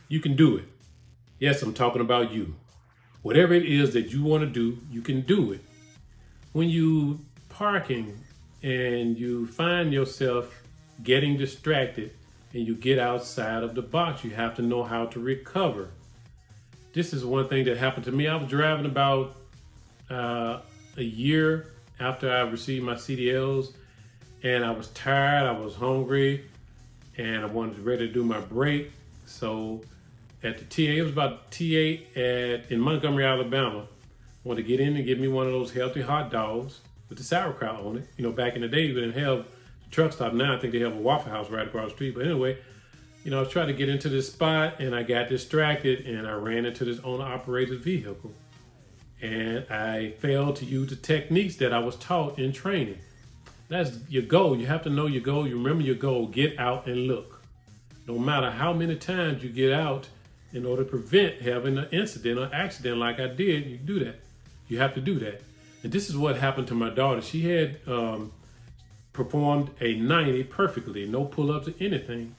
You can do it. Yes, I'm talking about you. Whatever it is that you want to do, you can do it. When you parking and you find yourself getting distracted and you get outside of the box, you have to know how to recover. This is one thing that happened to me. I was driving about a year after I received my CDLs, and I was tired, I was hungry, and I wanted ready to do my break. So at the TA, it was about T8 in Montgomery, Alabama. I wanted to get in and get me one of those healthy hot dogs with the sauerkraut on it. You know, back in the day, we didn't have the truck stop. Now I think they have a Waffle House right across the street. But anyway, you know, I was trying to get into this spot and I got distracted and I ran into this owner-operated vehicle. And I failed to use the techniques that I was taught in training. That's your goal. You have to know your goal. You remember your goal. Get out and look. No matter how many times you get out, in order to prevent having an incident or accident like I did, you do that. You have to do that. And this is what happened to my daughter. She had performed a 90 perfectly, no pull-ups or anything.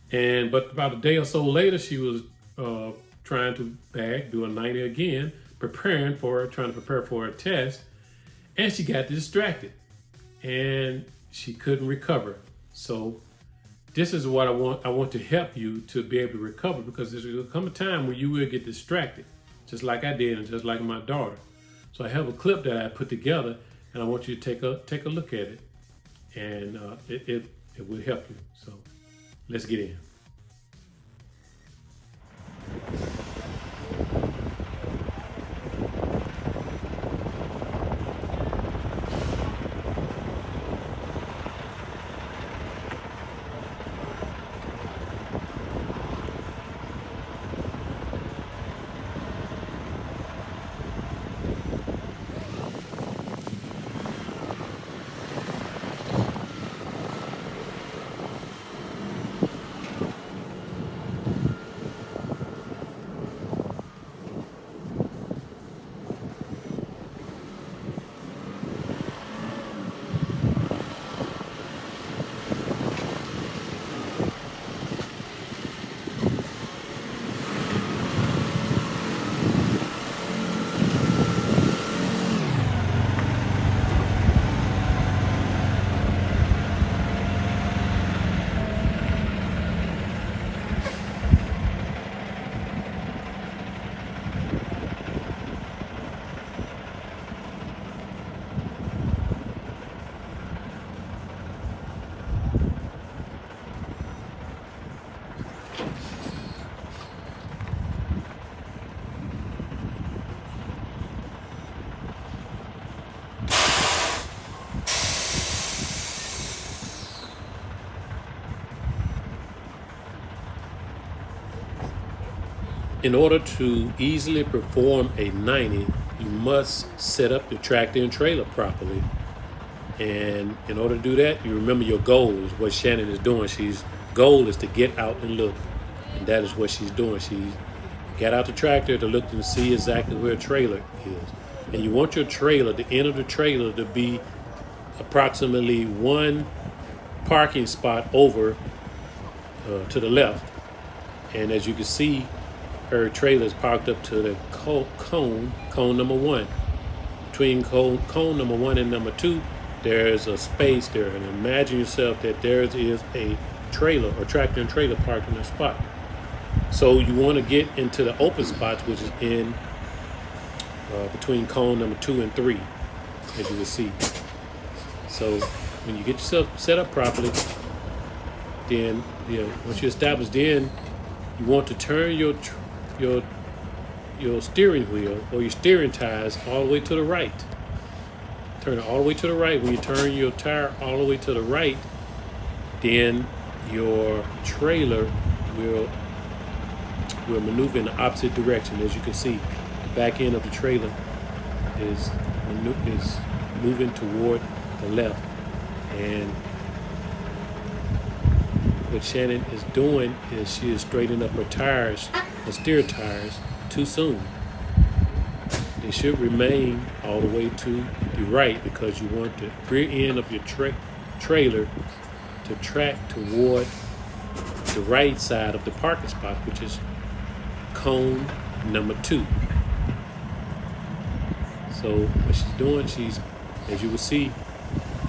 But about a day or so later, she was trying to do a 90 again, trying to prepare for a test, and she got distracted, and she couldn't recover. So this is what I want to help you to be able to recover, because there's going to come a time where you will get distracted, just like I did and just like my daughter. So I have a clip that I put together, and I want you to take a look at it, and it will help you. So let's get in. In order to easily perform a 90, you must set up the tractor and trailer properly. And in order to do that, you remember your goals, what Shannon is doing. She's goal is to get out and look. And that is what she's doing. She got out the tractor to look and see exactly where a trailer is. And you want your trailer, the end of the trailer, to be approximately one parking spot over to the left. And as you can see, her trailer is parked up to the cone number one. Between cone number one and number two, there's a space there. And imagine yourself that there is a trailer or tractor and trailer parked in a spot. So you want to get into the open spots, which is in between cone number 2 and 3, as you can see. So when you get yourself set up properly, then once you establish, then you want to turn your steering wheel or your steering tires all the way to the right. Turn it all the way to the right. When you turn your tire all the way to the right, then your trailer will maneuver in the opposite direction. As you can see, the back end of the trailer is moving toward the left. And what Shannon is doing is she is straightening up her tires, her steer tires, too soon. They should remain all the way to the right, because you want the rear end of your trailer to track toward the right side of the parking spot, which is cone number 2. So what she's doing, as you will see,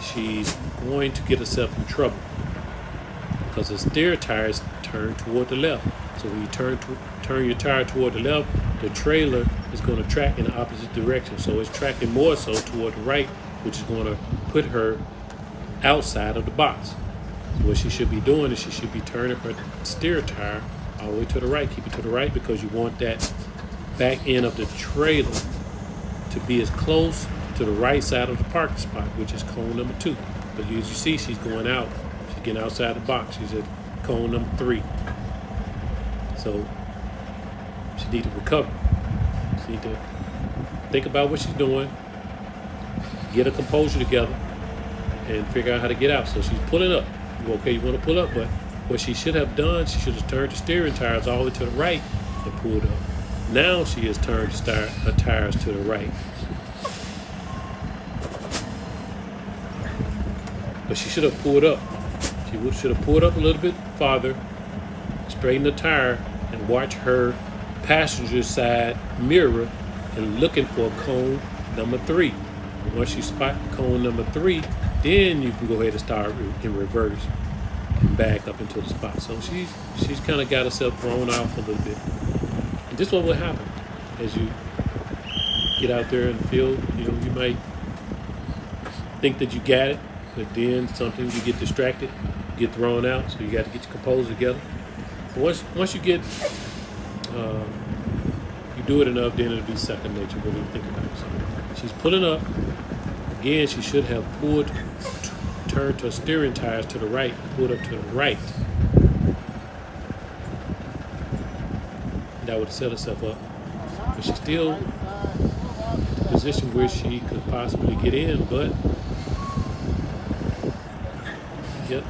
she's going to get herself in trouble because the steer tire is turned toward the left. So when you turn your tire toward the left, the trailer is going to track in the opposite direction. So it's tracking more so toward the right, which is going to put her outside of the box. So what she should be doing is she should be turning her steer tire all the way to the right. Keep it to the right because you want that back end of the trailer to be as close to the right side of the parking spot, which is cone number 2. But as you see, she's going out. She's getting outside the box. She's at cone number 3. So she needs to recover. She needs to think about what she's doing, get her composure together, and figure out how to get out. So she's pulling up. Okay, you want to pull up, but what she should have done, she should have turned the steering tires all the way to the right and pulled up. Now she has turned her tires to the right. But she should have pulled up. She should have pulled up a little bit farther, straightened the tire, and watch her passenger side mirror and looking for cone number 3. Once you spot cone number 3, then you can go ahead and start in reverse and back up into the spot. So she's kind of got herself thrown off a little bit. And this is what will happen as you get out there in the field. You know, you might think that you got it, but then you get distracted, you get thrown out. So you got to get your composure together. But once you get, you do it enough, then it'll be second nature when you think about it. So she's pulling up. Again, she should have turned her steering tires to the right and pulled up to the right. That would set herself up. But she's still in the position where she could possibly get in, but yep.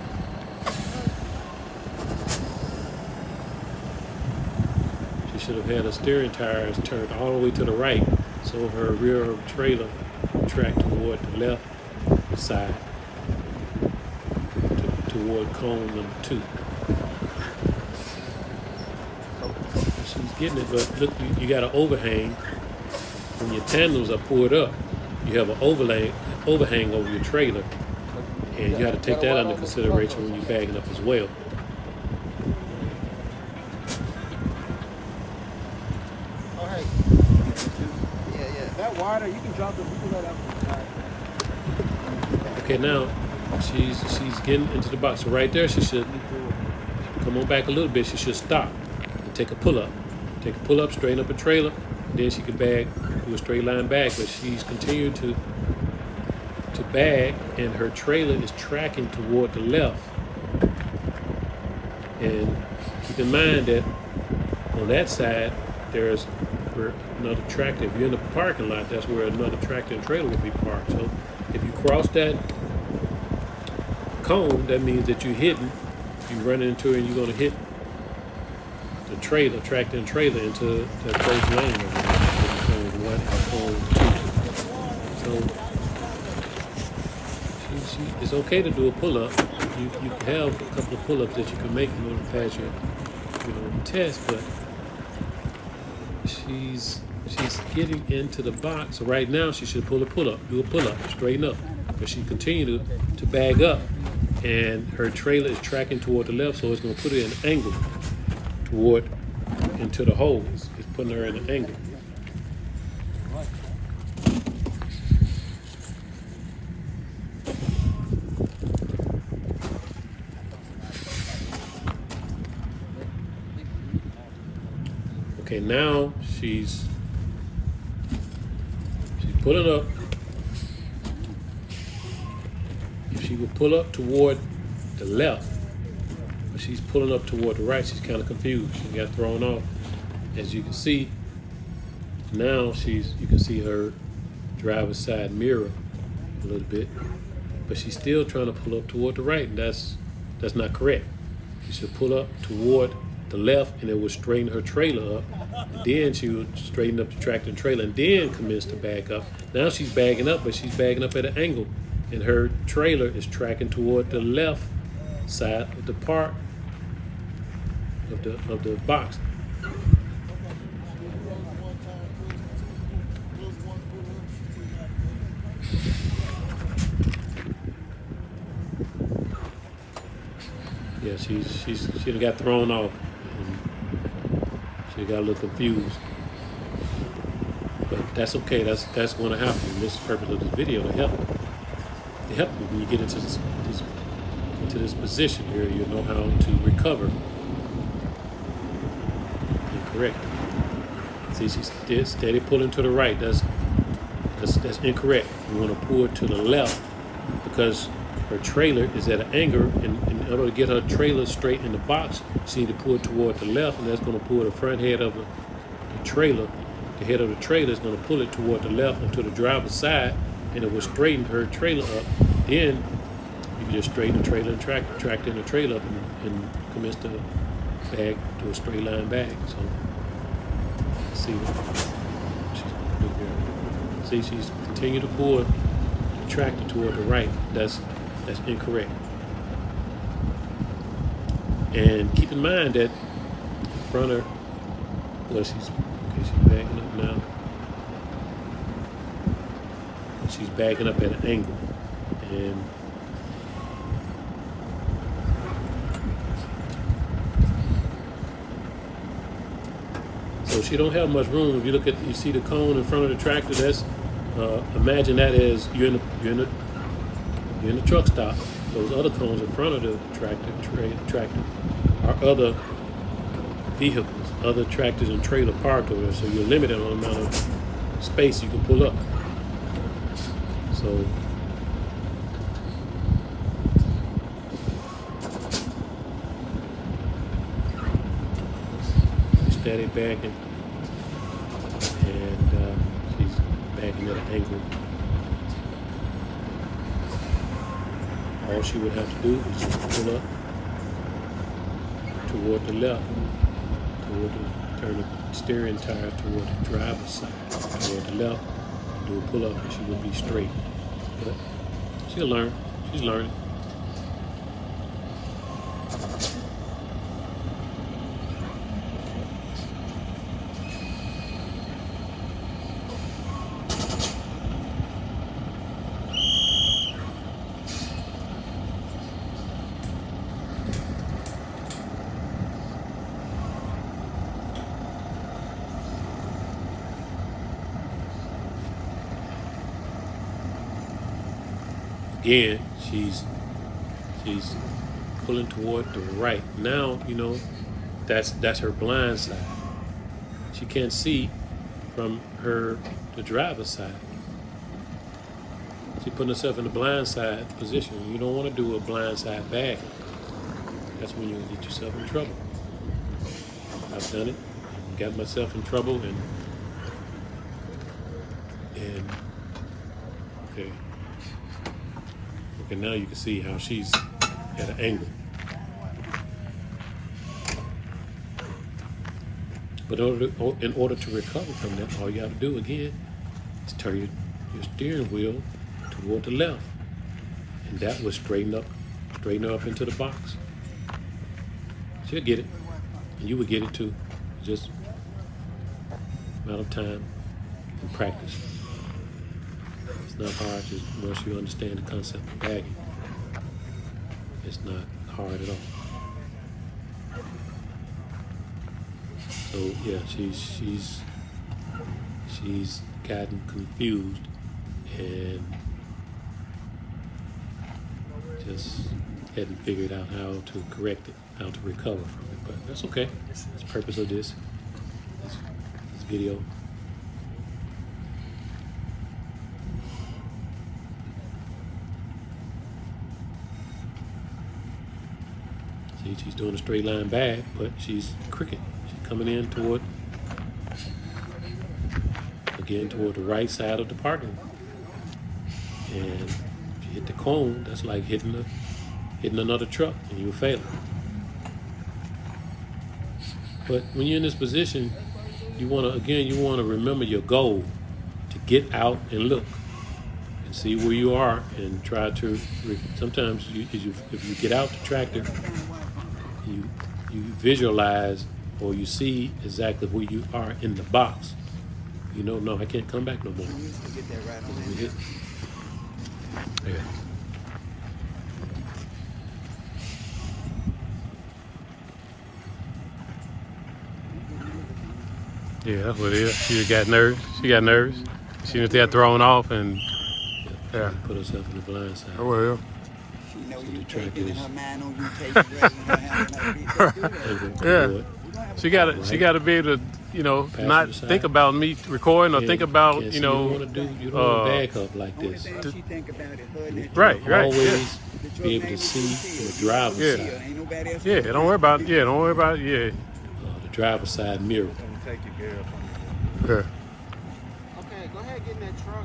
She should have had her steering tires turned all the way to the right so her rear trailer would track toward the left side toward cone number 2. She's getting it, but look, you got an overhang. When your tandems are pulled up, you have an overhang over your trailer, and you got to take that under consideration when you're bagging up as well. That wider, you can drop it. We can let out. Okay, now she's getting into the box. So right there, she should come on back a little bit. She should stop and take a pull up. Take a pull up, straighten up her trailer, and then she can bag, do a straight line bag. But she's continuing to bag, and her trailer is tracking toward the left. And keep in mind that on that side, there's another tractor. If you're in the parking lot, that's where another tractor and trailer will be parked. So if you cross that cone, that means that you're hitting, you run into it, and you're going to hit the trailer, tractor and trailer into that first lane of cone 1 and cone 2. So it's okay to do a pull-up. You can have a couple of pull-ups that you can make in order to pass your test, but she's getting into the box. So right now she should do a pull-up, straighten up. But she continued to bag up, and her trailer is tracking toward the left, so it's going to put her in an angle toward into the hole. It's putting her in an angle. Okay, now she's pulling up. If she would pull up toward the left, but she's pulling up toward the right, she's kind of confused. She got thrown off. As you can see, now you can see her driver's side mirror a little bit, but she's still trying to pull up toward the right, and that's not correct. You should pull up toward the left, and it would straighten her trailer up. And then she would straighten up the tractor and trailer, and then commence to back up. Now she's bagging up, but she's bagging up at an angle, and her trailer is tracking toward the left side of the of the box. Yeah, she done got thrown off. And she got a little confused. But that's okay. That's going to happen. This is the purpose of this video, to help you when you get into this position here. You know how to recover and correct. See, she's steady pulling to the right. That's incorrect. You want to pull it to the left because her trailer is at an angle, and in order to get her trailer straight in the box, she needs to pull it toward the left, and that's going to pull the front head of the trailer. The head of the trailer is going to pull it toward the left onto the driver's side, and it will straighten her trailer up. Then you can just straighten the trailer and track in the trailer up and commence the bag to a straight line bag. So let's see what she's going to do here. See, she's continuing to pull the tractor toward the right. That's incorrect. And keep in mind that in front of her, well, she's backing up now. She's backing up at an angle. And so she don't have much room. If you see the cone in front of the tractor, that's imagine that as you're in the truck stop. Those other cones in front of the tractor are other vehicles, other tractors and trailer parked over there. So you're limited on the amount of space you can pull up. So steady backing, and she's backing at an angle. All she would have to do is just pull up toward the left, turn the steering tire toward the driver's side, toward the left, do a pull up, and she would be straight. But she'll learn. She's learning. Again, she's pulling toward the right. Now, that's her blind side. She can't see from the driver's side. She's putting herself in the blind side position. You don't want to do a blind side bag. That's when you get yourself in trouble. I've done it. Got myself in trouble and okay. Okay, now you can see how she's at an angle. But in order to recover from that, all you have to do again is turn your steering wheel toward the left, and that will straighten her up into the box. She'll get it, and you will get it too. Just a matter of time and practice. It's not hard just once you understand the concept of bagging. It's not hard at all. So yeah, she's gotten confused and just hadn't figured out how to correct it, how to recover from it. But that's okay. That's the purpose of this video. See, she's doing a straight line bag, but she's crooked. She's coming in toward the right side of the parking lot. And if you hit the cone, that's like hitting another truck, and you'll fail. But when you're in this position, you want to remember your goal, to get out and look and see where you are, and try to. Sometimes if you get out the tractor, you visualize or you see exactly where you are in the box. You know, no, I can't come back no more. Get that right on We there. hit. Yeah. Yeah, that's what it is. She got nerves. She got nerves. She was there thrown off and Yeah. put herself in the blind side. Oh, well. She know So you the track taping is her mind on you taping ready. You gonna handle that bitch. Let's do that. over Yeah. forward, We're gonna have a She got party. to. She got to be able to, you know, Passenger not side. think about me recording or and think about, can't you see know. you don't want to bag up like Only this. thing she think about is her and that Right. truck. Right. Always The truck be able name to is see Lucille. the driver's Yeah. side. Ain't nobody else. Yeah. Don't worry about it. Yeah. Don't worry about it. Yeah. The driver's side mirror. Take your girl from Yeah. Okay, go ahead, get in that truck.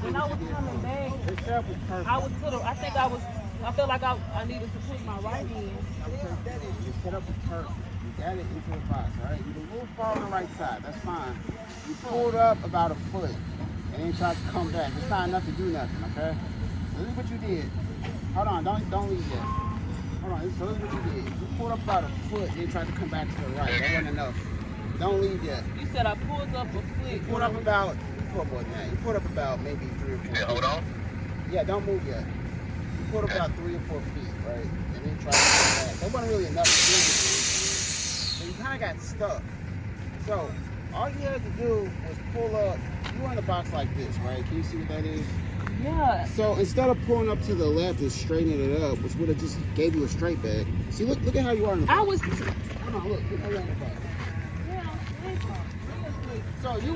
When I was coming back, I think I felt like I needed to put my right in. You set up a turf. You got it into the box, right? You can move far on the right side. That's fine. You pulled up about a foot and then tried to come back. It's not enough to do nothing, okay? So this is what you did. Hold on, don't leave yet. Hold on, so this is what you did. You pulled up about a foot and then tried to come back to the right. That wasn't enough. Don't leave yet. You said I pulled up a foot. You pulled up about, you pulled more than that. You pulled up about maybe 3 or 4 feet. Hold on. Yeah, don't move yet. You pulled up about 3 or 4 feet, right? And then tried to come back. That wasn't really enough to do anything. So you kind of got stuck. So all you had to do was pull up. You were in a box like this, right? Can you see what that is? Yeah. So instead of pulling up to the left and straightening it up, which would have just gave you a straight back. See, look at how you are in the box. I was. Hold on, look how you are in the box. So you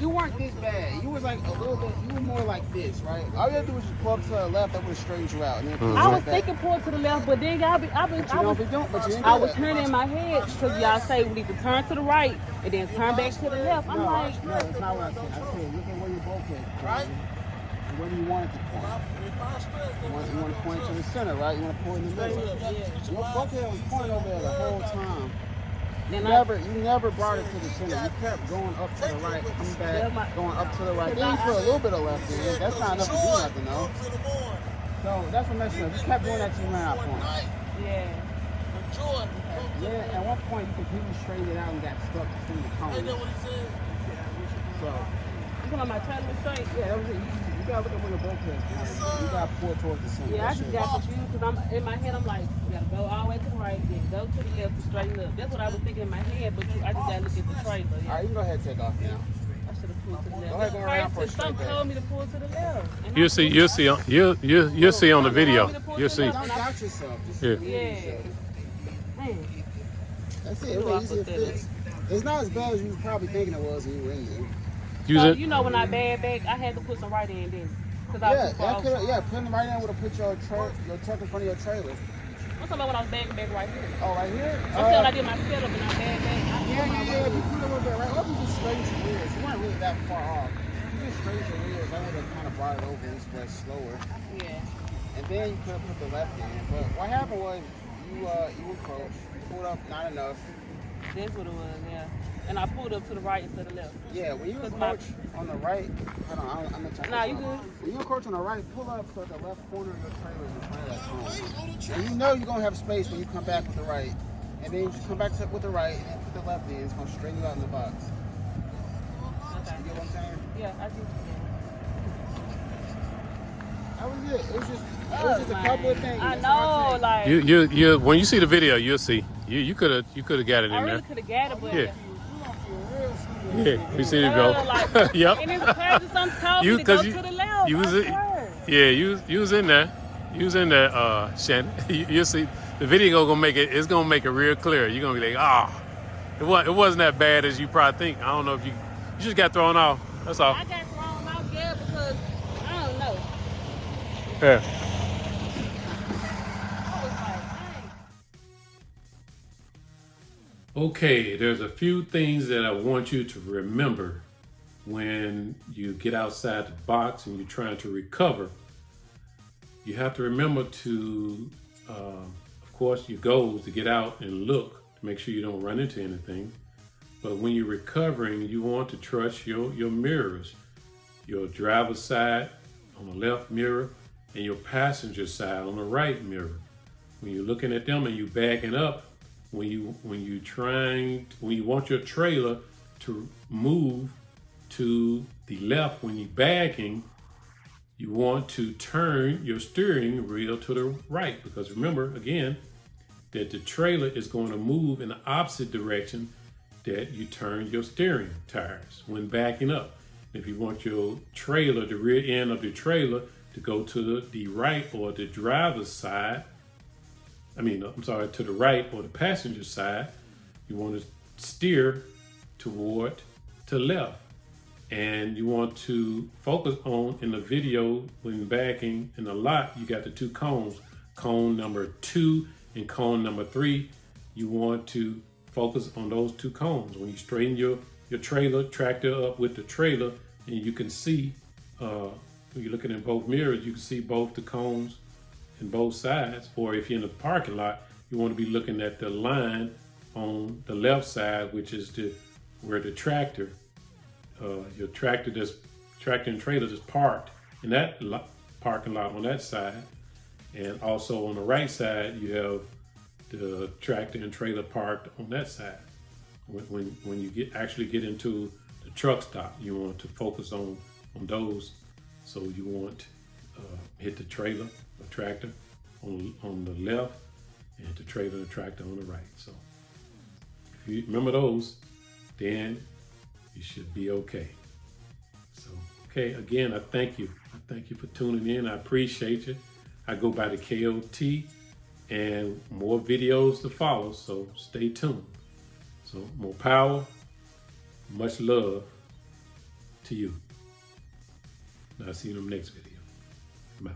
weren't this bad. You was like a little bit. You were more like this, right? All you had to do was just pull up to the left. That would have straightened you out. And then pull I was right back. thinking pull to the left, but then y'all But you don't be doing. But you didn't I do was that. turning in my head because y'all say we need to turn to the right and then turn back to the left. I'm like, No, that's not what I said. I said look at where your both is, right? And where you want it to point. You want to point to the center, right? You want to point in the middle. Your bulkhead was pointing over there the whole time. then You never brought it to the center. You kept going up to the right, coming back, going up to the right. Then you put a little bit of left in. That's not enough to do nothing, though. So that's what messed up. You kept doing that to your ran out points. yeah. Yeah, at one point you completely straightened it out and got stuck between the cones. So, You put on my trailer straight. yeah, that was it. You gotta look at where the bulkhead is pointing. You gotta pull towards the center. Yeah, I That's just it. got confused because I'm in my head. I'm like, you gotta go all the way to the right, then go to the left to straighten up. That's what I was thinking in my head, but I just gotta look at the trailer. All Yeah. right, you can go ahead and take off now. I should have pulled to the left. Go ahead, go around for a First, some straight told me to pull to the left. And You'll see. You'll see. You'll see on the video. You'll see. Don't doubt yourself. Just Yeah. believe in yourself. Man, That's it. It'll be easy to fix. It's not as bad as you was probably thinking it was when you were in there. Use so it. you know when I bad back, I had to put some right in then. Cause I was too far over. Putting the right in would have put your truck in front of your trailer. I'm talking about when I was back right here. Oh, right here? I'm saying I did my setup and I bad back. Yeah. If you put a little bit right, or if you just straighten your wheels. You weren't really that far off. If you just straighten your wheels, that would have kind of brought it over and spread slower. Yeah. And then you could have put the left in. But what happened was you approached, pulled up not enough. That's what it was, yeah. And I pulled up to the right instead of left. Yeah, when you approach on the right, hold on, I'm gonna check. Nah, you good. When you approach on the right, pull up to the left corner of your trailer in front of that cone. And you know you're gonna have space when you come back with the right. And then you just come back with the right and then put the left in. It's gonna straighten you out in the box. Okay. You get what I'm saying? Yeah, I do. That was it. It was just a couple of things. I That's all know, take. like You. When you see the video, you'll see. You could have got it I in really there. could have got it, but Yeah. Yeah. We seen it No, go. like, Yep. and it's crazy. Some told You- me to go 'cause to the left. you was I swear. Yeah. You was in there. You was in there, Shannon. You'll see. The video gonna make it. It's gonna make it real clear. You're gonna be like, it wasn't that bad as you probably think. I don't know if you just got thrown off. That's all. I got thrown off, yeah, because I don't know. Yeah. I was like, dang. Okay, there's a few things that I want you to remember when you get outside the box and you're trying to recover. You have to remember to, of course, your goal is to get out and look to make sure you don't run into anything. But when you're recovering, you want to trust your mirrors, your driver's side on the left mirror and your passenger side on the right mirror. When you're looking at them and you backing up, when you want your trailer to move to the left when you're backing, you want to turn your steering wheel to the right, because remember again that the trailer is going to move in the opposite direction that you turn your steering tires when backing up. If you want your trailer, the rear end of the trailer, to go to the right or the driver's side, to the right or the passenger side, you want to steer toward to left. And you want to focus on, in the video, when backing in the lot, you got the two cones, cone number 2 and cone number 3. You want to focus on those two cones. When you straighten your trailer, tractor up with the trailer, and you can see, when you're looking in both mirrors, you can see both the cones in both sides. Or if you're in the parking lot, you want to be looking at the line on the left side, which is where the tractor, your tractor and trailer is parked in that parking lot on that side. And also on the right side, you have the tractor and trailer parked on that side. When you actually get into the truck stop, you want to focus on those. So you want hit the trailer or tractor on the left and hit the trailer and tractor on the right. So if you remember those, then you should be okay. So, okay, again, I thank you. I thank you for tuning in. I appreciate you. I go by the K.O.T. and more videos to follow, so stay tuned. So more power, much love to you. I'll see you in the next video. I'm out.